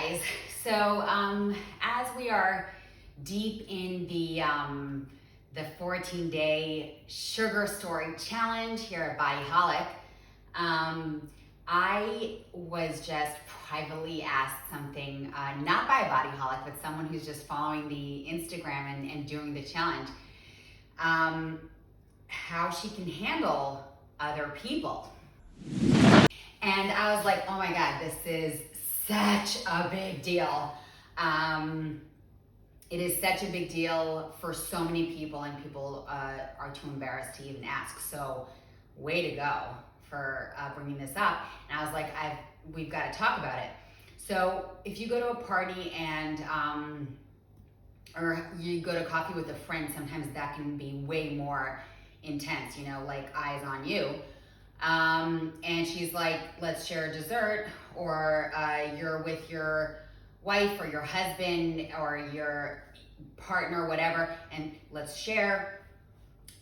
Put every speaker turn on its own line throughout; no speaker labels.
guys. So as we are deep in the 14-day sugar story challenge here at Bodyholic, I was just privately asked something, not by Bodyholic, but someone who's just following the Instagram and doing the challenge, how she can handle other people. And I was like, oh my God, this is such a big deal. It is such a big deal for so many people, and people are too embarrassed to even ask. So way to go for bringing this up. And I was like, we've got to talk about it. So if you go to a party and, or you go to coffee with a friend, sometimes that can be way more intense, you know, like eyes on you. And she's like, let's share a dessert, or you're with your wife or your husband or your partner, whatever, and let's share.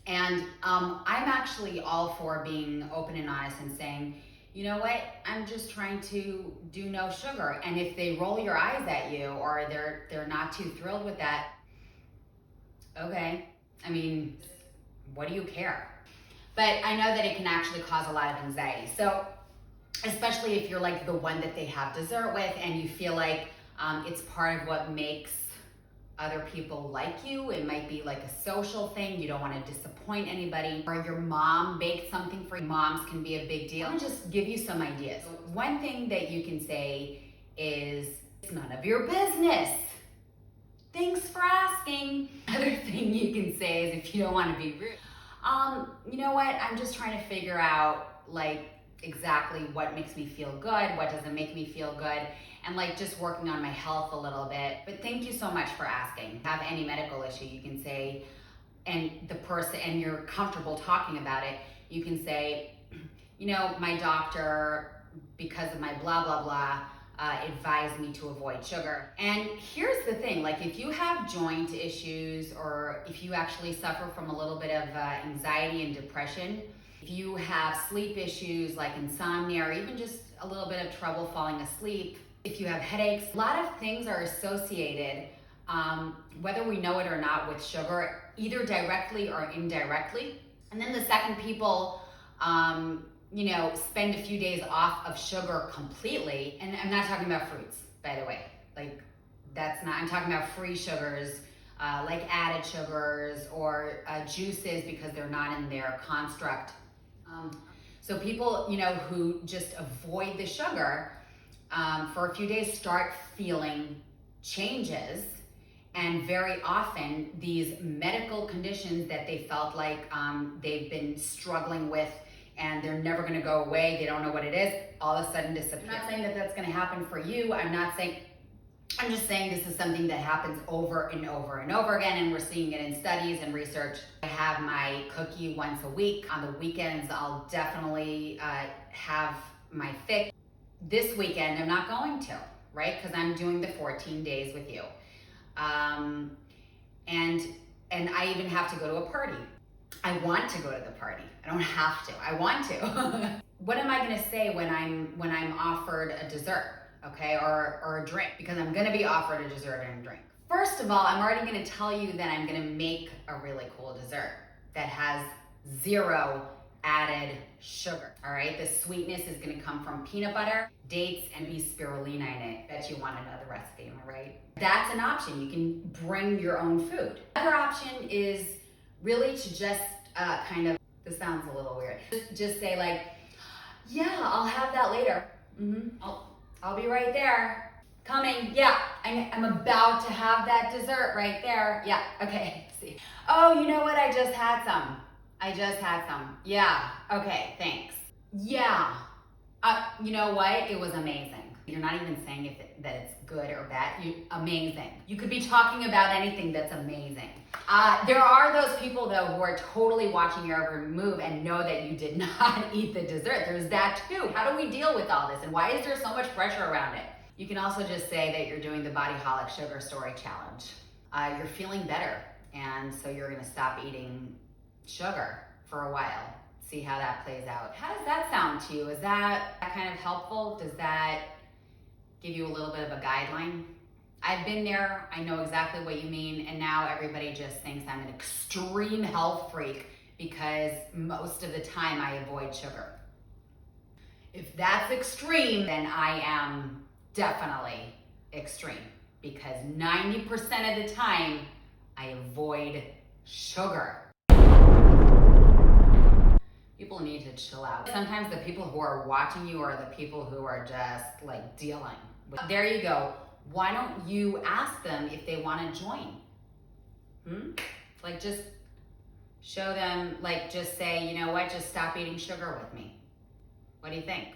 And I'm actually all for being open and honest and saying, you know what, I'm just trying to do no sugar. And if they roll your eyes at you or they're not too thrilled with that, okay, I mean, what do you care? But I know that it can actually cause a lot of anxiety. So especially if you're like the one that they have dessert with and you feel like it's part of what makes other people like you. It might be like a social thing. You don't want to disappoint anybody. Or your mom baked something for you. Moms can be a big deal. I'm gonna just give you some ideas. One thing that you can say is, it's none of your business. Thanks for asking. Another thing you can say is, if you don't want to be rude, you know what, I'm just trying to figure out like exactly what makes me feel good, what doesn't make me feel good, and like just working on my health a little bit. But thank you so much for asking. Have any medical issue, you can say, and the person, and you're comfortable talking about it, you can say, you know, my doctor, because of my blah, blah, blah, advised me to avoid sugar. And here's the thing, like if you have joint issues, or if you actually suffer from a little bit of anxiety and depression, if you have sleep issues like insomnia, or even just a little bit of trouble falling asleep, if you have headaches, a lot of things are associated, whether we know it or not, with sugar, either directly or indirectly. And then the second people, you know, spend a few days off of sugar completely, and I'm not talking about fruits, by the way, like that's not, I'm talking about free sugars, like added sugars, or juices, because they're not in their construct. So people, you know, who just avoid the sugar for a few days start feeling changes, and very often these medical conditions that they felt like they've been struggling with and they're never going to go away, they don't know what it is, all of a sudden disappear. I'm not saying that that's going to happen for you. I'm just saying this is something that happens over and over and over again, and we're seeing it in studies and research. I have my cookie once a week. On the weekends, I'll definitely have my fix. This weekend, I'm not going to, right? Because I'm doing the 14 days with you. And I even have to go to a party. I want to go to the party. I don't have to, I want to. What am I gonna say when I'm offered a dessert, okay, or a drink? Because I'm gonna be offered a dessert and a drink. First of all, I'm already gonna tell you that I'm gonna make a really cool dessert that has 0 added sugar, all right? The sweetness is gonna come from peanut butter, dates, and be spirulina in it. Bet you want to know the recipe, am I right? That's an option. You can bring your own food. Another option is really to just kind of, this sounds a little weird, just say like, yeah, I'll have that later. I'll be right there. Coming, yeah, I'm about to have that dessert right there. Yeah, okay, see. Oh, you know what, I just had some. Yeah, okay, thanks. Yeah, you know what, it was amazing. You're not even saying that it's good or bad, amazing. You could be talking about anything that's amazing. There are those people though who are totally watching your every move and know that you did not eat the dessert. There's that too. How do we deal with all this, and why is there so much pressure around it? You can also just say that you're doing the Bodyholic Sugar Story Challenge. You're feeling better, and so you're gonna stop eating sugar for a while. See how that plays out. How does that sound to you? Is that kind of helpful? Does that give you a little bit of a guideline. I've been there, I know exactly what you mean, and now everybody just thinks I'm an extreme health freak because most of the time I avoid sugar. If that's extreme, then I am definitely extreme because 90% of the time I avoid sugar. People need to chill out. Sometimes the people who are watching you are the people who are just like dealing with. There you go. Why don't you ask them if they want to join? Like just show them, like just say, you know what, just stop eating sugar with me. What do you think?